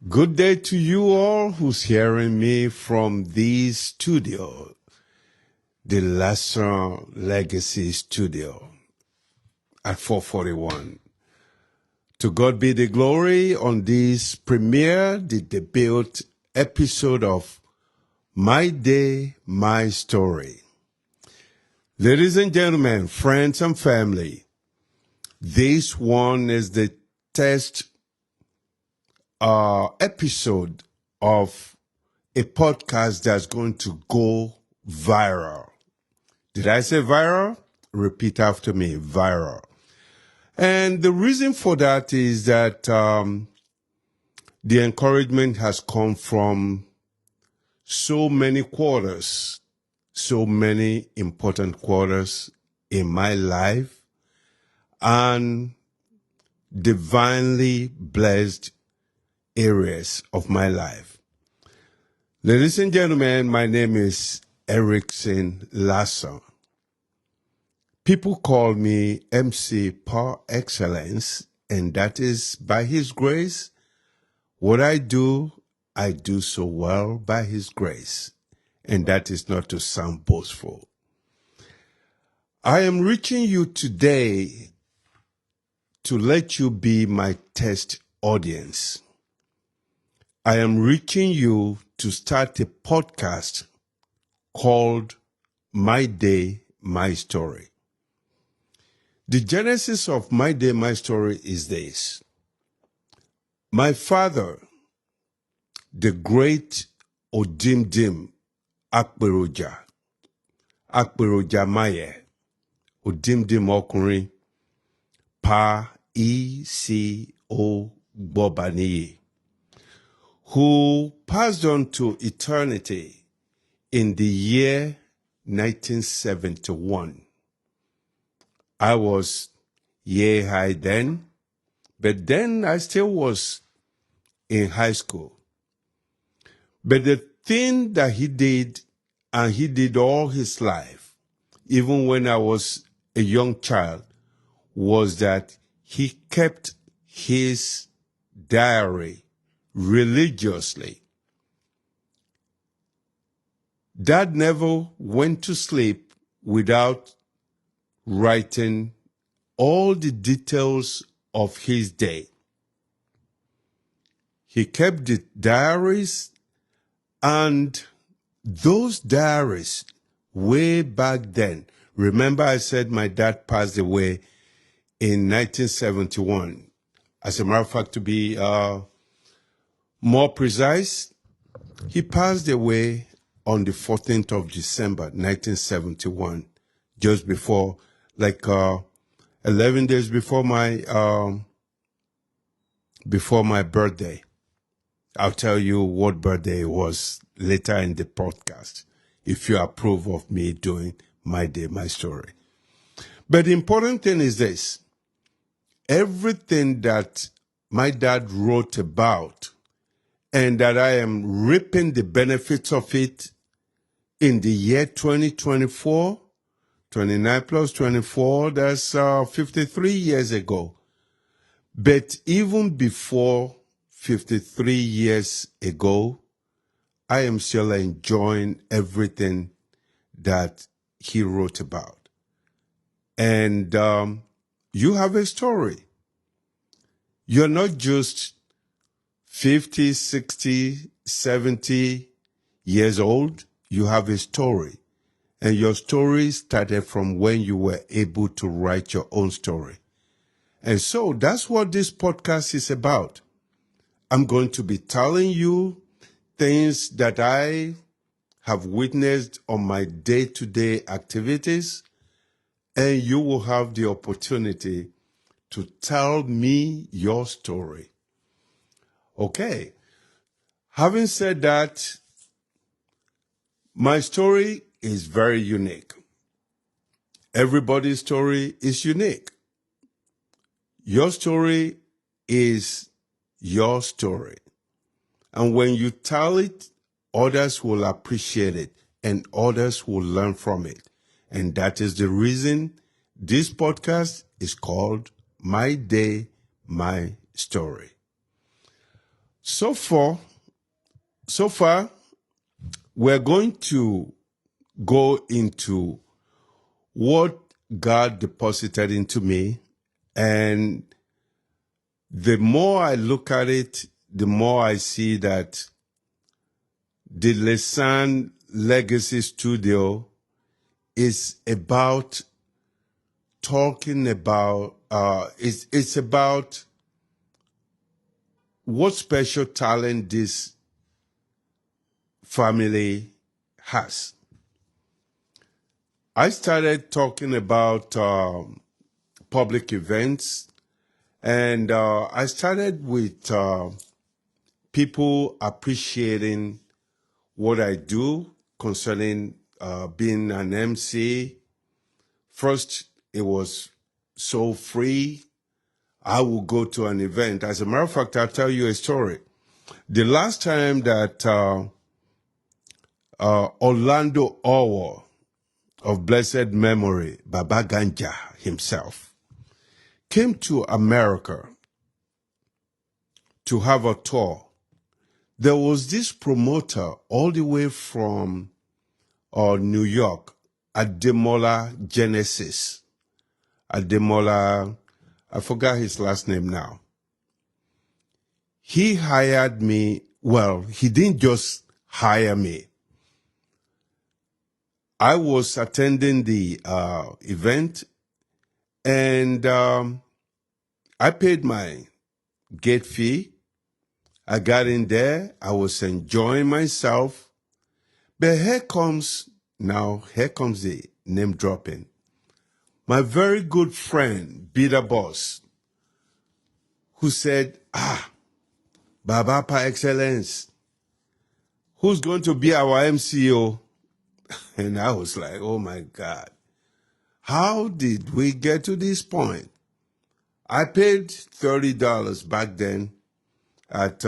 Good day to you all who's hearing me from this studio, the Lesser Legacy Studio at 441. To God be the glory on this premiere, the debut episode of My Day, My Story. Ladies and gentlemen, friends and family, this one is the test episode of a podcast that's going to go viral. Did I say viral? Repeat after me, viral. And the reason for that is that the encouragement has come from so many quarters, so many important quarters in my life, and divinely blessed areas of my life. Ladies and gentlemen, my name is Erickson Lasson. People call me MC par excellence, and that is by His grace. What I do so well by His grace, and that is not to sound boastful. I am reaching you today to let you be my test audience. I am reaching you to start a podcast called My Day, My Story. The genesis of My Day, My Story is this. My father, the great Odimdim Akperoja Maye, Odimdim Okunrin, Pa E.C.O. Gbobaniyi, who passed on to eternity in the year 1971. I was year high then, but then I still was in high school. But the thing that he did, and he did all his life, even when I was a young child, was that he kept his diary religiously. Dad never went to sleep without writing all the details of his day. He kept the diaries, and those diaries way back then. Remember I said my dad passed away in 1971. As a matter of fact, to be more precise, he passed away on the 14th of December, 1971, just before, 11 days before my birthday. I'll tell you what birthday it was later in the podcast, if you approve of me doing My Day, My Story. But the important thing is this. Everything that my dad wrote about and that I am reaping the benefits of it in the year 2024, 29 plus 24, that's 53 years ago. But even before 53 years ago, I am still enjoying everything that he wrote about. And you have a story. You're not just 50, 60, 70 years old. You have a story. And your story started from when you were able to write your own story. And so that's what this podcast is about. I'm going to be telling you things that I have witnessed on my day-to-day activities, and you will have the opportunity to tell me your story. Okay. Having said that, my story is very unique. Everybody's story is unique. Your story is your story. And when you tell it, others will appreciate it and others will learn from it. And that is the reason this podcast is called My Day, My Story. So far, we're going to go into what God deposited into me. And the more I look at it, the more I see that the Lesan Legacy Studio is about talking about, it's about what special talent this family has. I started talking about public events, and I started with people appreciating what I do concerning being an MC. First, it was so free. I will go to an event. As a matter of fact, I'll tell you a story. The last time that Orlando Owo of blessed memory, Baba Ganja himself, came to America to have a tour, there was this promoter all the way from New York, Ademola Genesis. Ademola, I forgot his last name now. He hired me. Well, he didn't just hire me. I was attending the event, and I paid my gate fee. I got in there. I was enjoying myself. But here comes the name dropping. My very good friend, Bida Boss, who said, Baba par excellence, who's going to be our MCO? And I was like, oh my God, how did we get to this point? I paid $30 back then at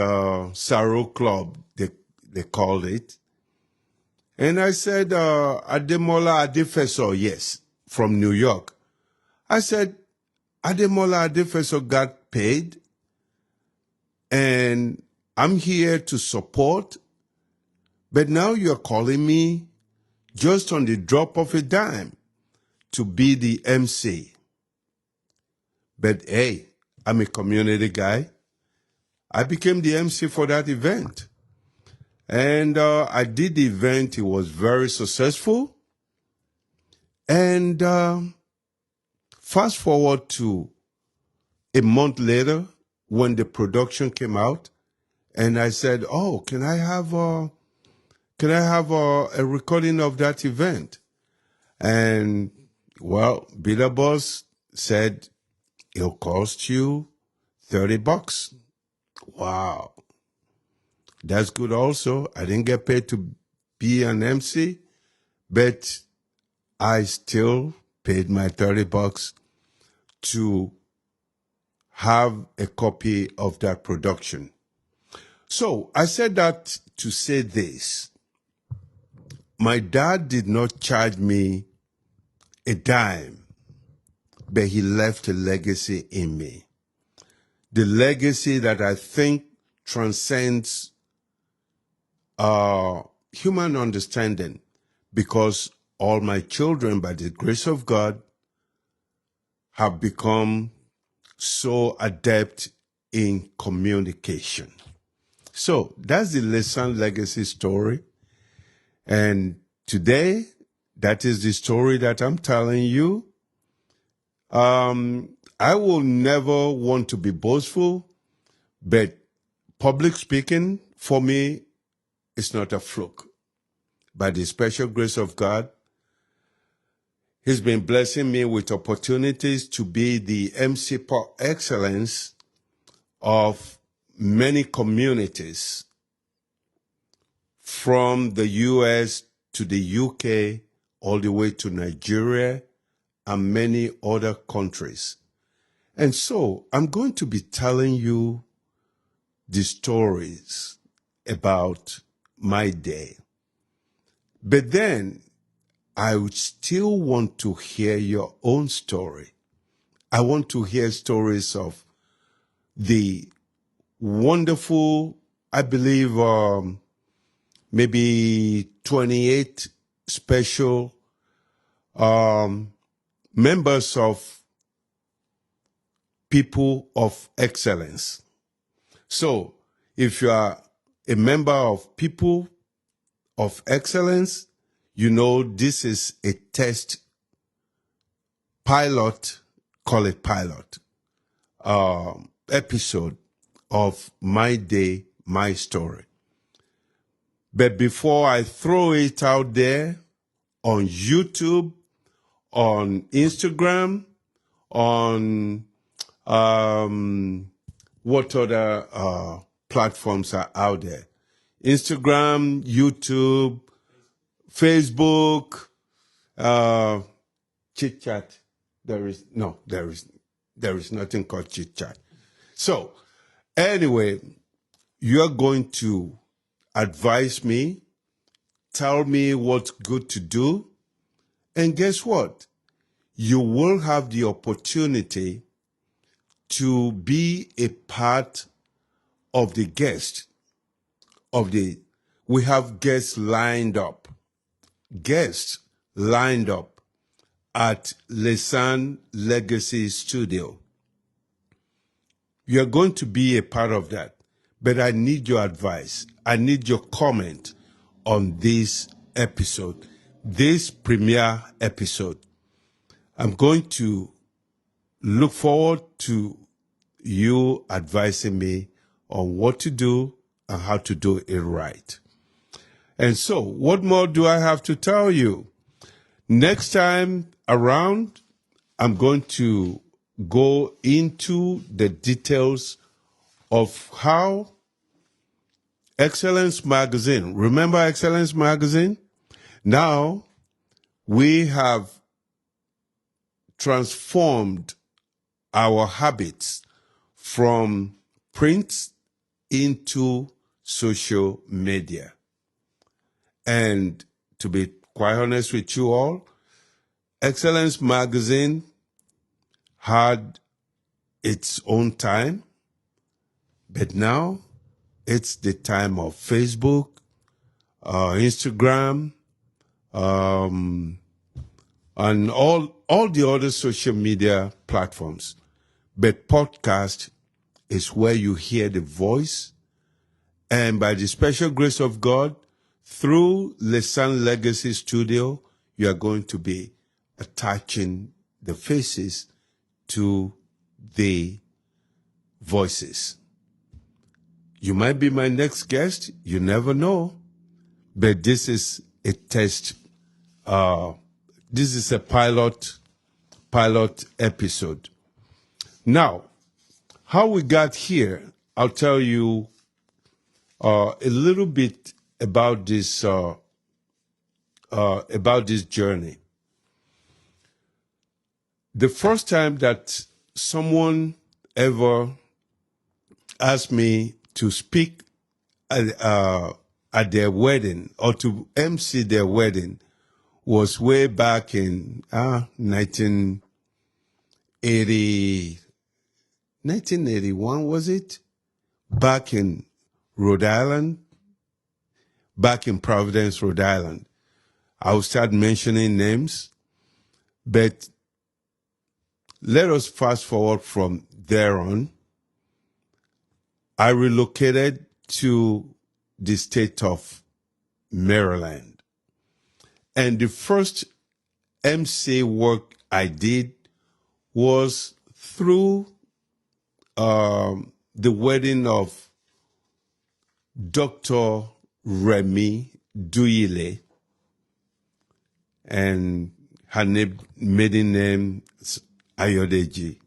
Saro Club, they called it. And I said, Ademola Adefeso, yes, from New York. I said, Ademola Adefeso got paid, and I'm here to support, but now you're calling me just on the drop of a dime to be the MC. But hey, I'm a community guy. I became the MC for that event. And I did the event. It was very successful. And fast forward to a month later when the production came out, and I said, oh, can I have a recording of that event? And, well, Bida Boss said, it'll cost you $30. Wow. That's good also. I didn't get paid to be an MC, but I still paid my $30 to have a copy of that production. So I said that to say this. My dad did not charge me a dime, but he left a legacy in me. The legacy that I think transcends human understanding, because all my children, by the grace of God, have become so adept in communication. So that's the Lesan Legacy story. And today, that is the story that I'm telling you. I will never want to be boastful, but public speaking for me is not a fluke. By the special grace of God, He's been blessing me with opportunities to be the MC par excellence of many communities, from the US to the UK, all the way to Nigeria and many other countries. And so I'm going to be telling you the stories about my day. But then I would still want to hear your own story. I want to hear stories of the wonderful I believe, maybe 28 special members of People of Excellence. So if you are a member of People of Excellence, you know this is a test pilot, call it pilot, episode of My Day, My Story. But before I throw it out there on YouTube, on Instagram, on what other platforms are out there? Instagram, YouTube, Facebook, Chit Chat. There is nothing called Chit Chat. So anyway, you're going to advise me, tell me what's good to do, and guess what? You will have the opportunity to be a part of the guest of the, we have guests lined up at Lesan Legacy Studio. You're going to be a part of that, but I need your advice. I need your comment on this episode, this premiere episode. I'm going to look forward to you advising me on what to do and how to do it right. And so, what more do I have to tell you? Next time around, I'm going to go into the details of how Excellence Magazine, remember Excellence Magazine? Now, we have transformed our habits from print into social media. And to be quite honest with you all, Excellence Magazine had its own time, but now it's the time of Facebook, Instagram, and all the other social media platforms. But podcast is where you hear the voice, and by the special grace of God, through Lesan Legacy Studio, you are going to be attaching the faces to the voices. You might be my next guest. You never know. But this is a test. This is a pilot episode. Now, how we got here, I'll tell you a little bit about this journey. The first time that someone ever asked me to speak at their wedding or to MC their wedding was way back in 1981, was it? Back in Rhode Island, back in Providence, Rhode Island. I'll start mentioning names, but let us fast forward from there on. I relocated to the state of Maryland. And the first MC work I did was through the wedding of Dr. Remy Duyile, and her maiden name is Ayodeji.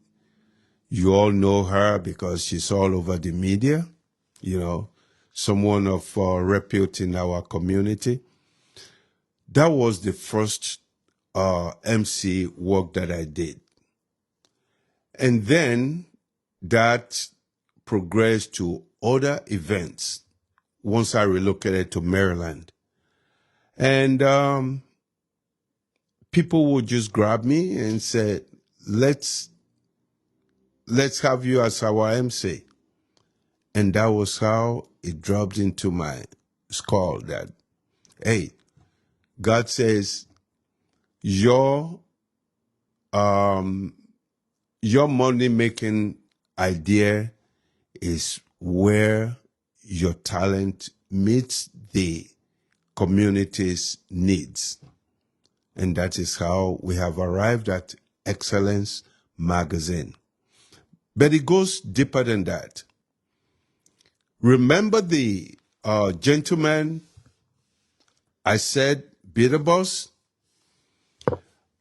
You all know her because she's all over the media, someone of repute in our community. That was the first MC work that I did. And then that progressed to other events once I relocated to Maryland. And people would just grab me and say, let's have you as our MC. And that was how it dropped into my skull that, hey, God says, your money-making idea is where your talent meets the community's needs. And that is how we have arrived at Excellence Magazine. But it goes deeper than that. Remember the gentleman I said, Beat the Boss?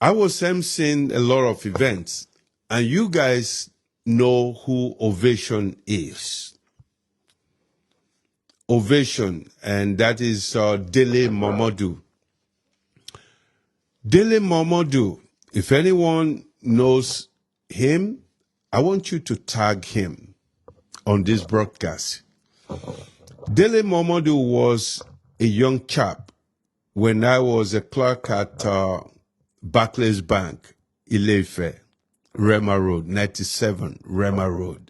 I was emceeing a lot of events, and you guys know who Ovation is. Ovation, and that is Dele Momodu. Dele Momodu, if anyone knows him, I want you to tag him on this broadcast. Dele Momodu was a young chap when I was a clerk at Barclays Bank, Ile-Ife, Rema Road, 97 Rema Road.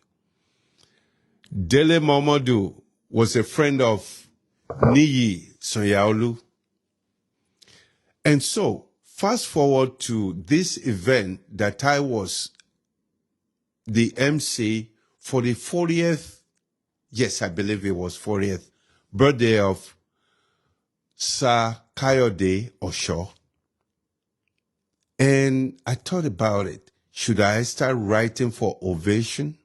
Dele Momodu was a friend of Niyi Sonyaolu. And so, fast forward to this event that I was the MC for the 40th, yes, I believe it was 40th birthday of Sir Kayode Osho. And I thought about it. Should I start writing for Ovation?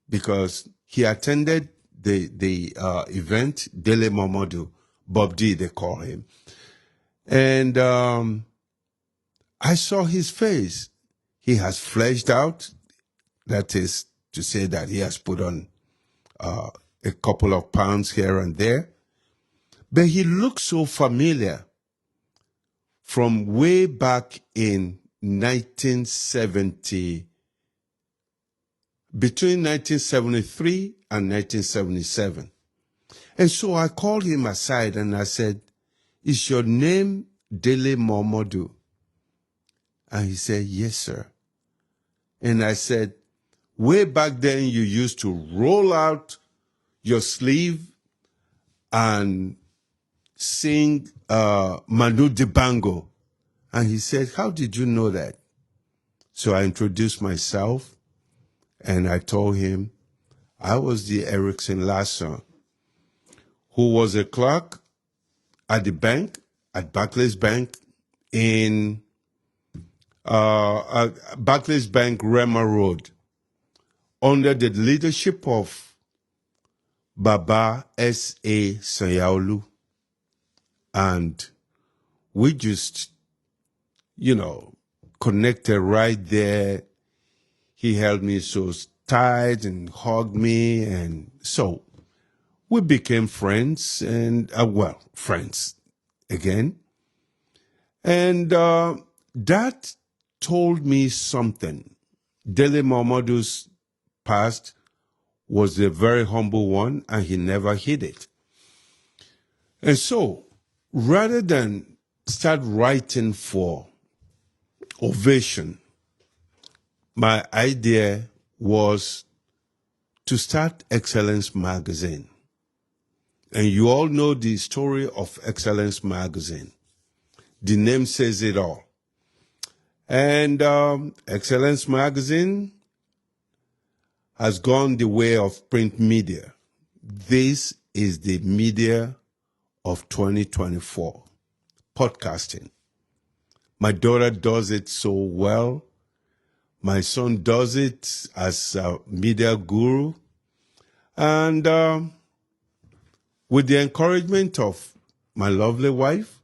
Because he attended the event, Dele Momodu, Bob D, they call him. And I saw his face. He has fleshed out. That is to say that he has put on a couple of pounds here and there. But he looks so familiar from way back in 1970, between 1973 and 1977. And so I called him aside and I said, is your name Dele Momodu? And he said, yes, sir. And I said, way back then you used to roll out your sleeve and sing Manu Dibango. And he said, how did you know that? So I introduced myself and I told him I was the Erickson Lasson, who was a clerk at the bank, at Barclays Bank, in Barclays Bank, Rema Road, under the leadership of Baba S.A. Sonyaolu. And we just, connected right there. He held me so tight and hugged me. And so we became friends and, friends again. And that told me something. Dele Momodu's past was a very humble one, and he never hid it. And so, rather than start writing for Ovation, my idea was to start Excellence Magazine. And you all know the story of Excellence Magazine. The name says it all. And Excellence Magazine has gone the way of print media. This is the media of 2024, podcasting. My daughter does it so well. My son does it as a media guru. And with the encouragement of my lovely wife,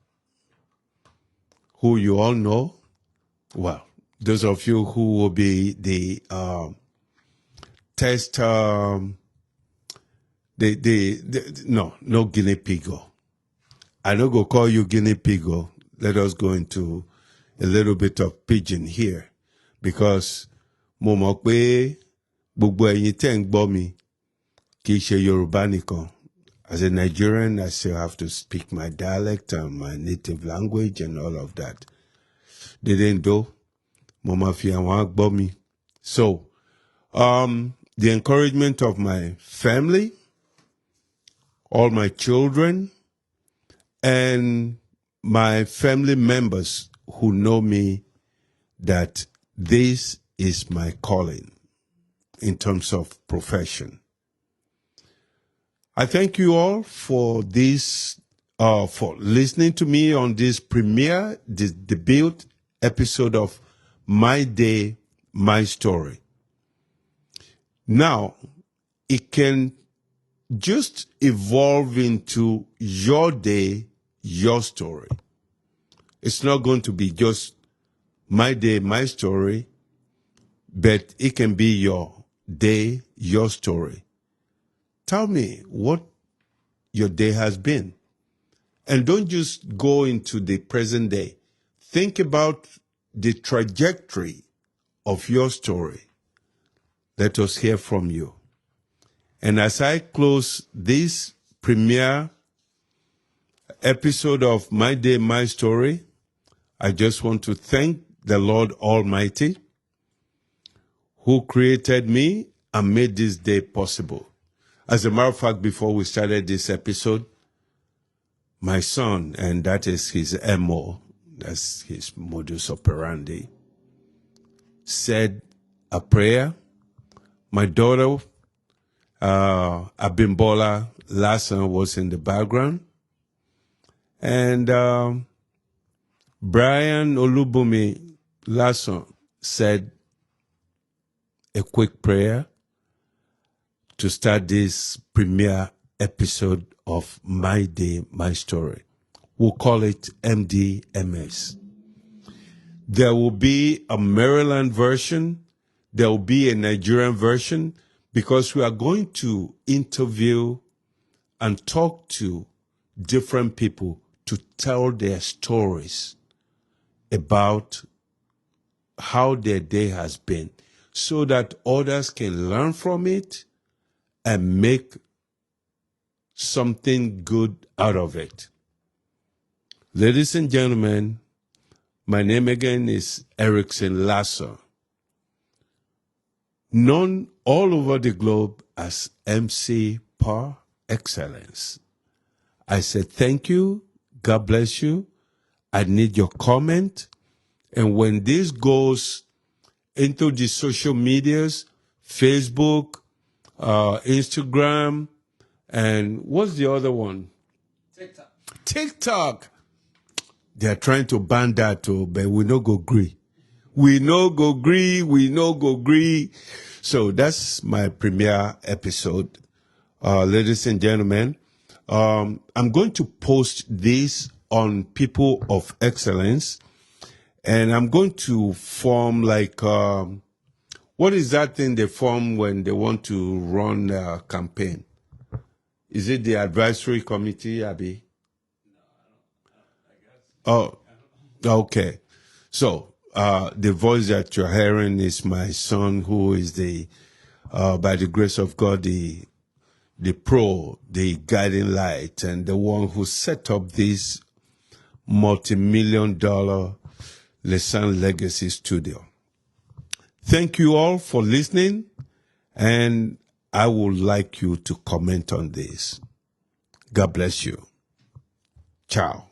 who you all know, well, those of you who will be the test, no guinea pig. I don't go call you guinea pig. Let us go into a little bit of pidgin here, because mo mọ̀ pé gbogbo ẹ̀yin tẹ́ ń gbọ́ mi kì í ṣe Yorùbá nìkan. As a Nigerian, I still have to speak my dialect and my native language and all of that. They didn't do. Mo ma fi àwọn gbọ́ mi. So, the encouragement of my family, all my children, and my family members who know me that this is my calling in terms of profession. I thank you all for this, for listening to me on this premiere, this debut episode of My Day, My Story. Now, it can just evolve into your day, your story. It's not going to be just my day, my story, but it can be your day, your story. Tell me what your day has been. And don't just go into the present day. Think about the trajectory of your story. Let us hear from you. And as I close this premiere episode of My Day, My Story, I just want to thank the Lord Almighty who created me and made this day possible. As a matter of fact, before we started this episode, my son, and that is his MO, that's his modus operandi, said a prayer. My daughter, Abimbola Lasson, was in the background. And Brian Olubumi Lasson said a quick prayer to start this premiere episode of My Day, My Story. We'll call it MDMS. There will be a Maryland version. There will be a Nigerian version because we are going to interview and talk to different people to tell their stories about how their day has been so that others can learn from it and make something good out of it. Ladies and gentlemen, my name again is Erickson Lasson, known all over the globe as MC Par Excellence. I said thank you, God bless you. I need your comment. And when this goes into the social medias, Facebook, Instagram, and what's the other one? TikTok. They are trying to ban that too, but we no go agree. We no go agree. So that's my premiere episode. Ladies and gentlemen, I'm going to post this on People of Excellence, and I'm going to form like, what is that thing they form when they want to run a campaign? Is it the advisory committee, Abby? Oh, okay. So, the voice that you're hearing is my son, who is by the grace of God, the guiding light, and the one who set up this multi-million-dollar Lesan Legacy Studio. Thank you all for listening, and I would like you to comment on this. God bless you. Ciao.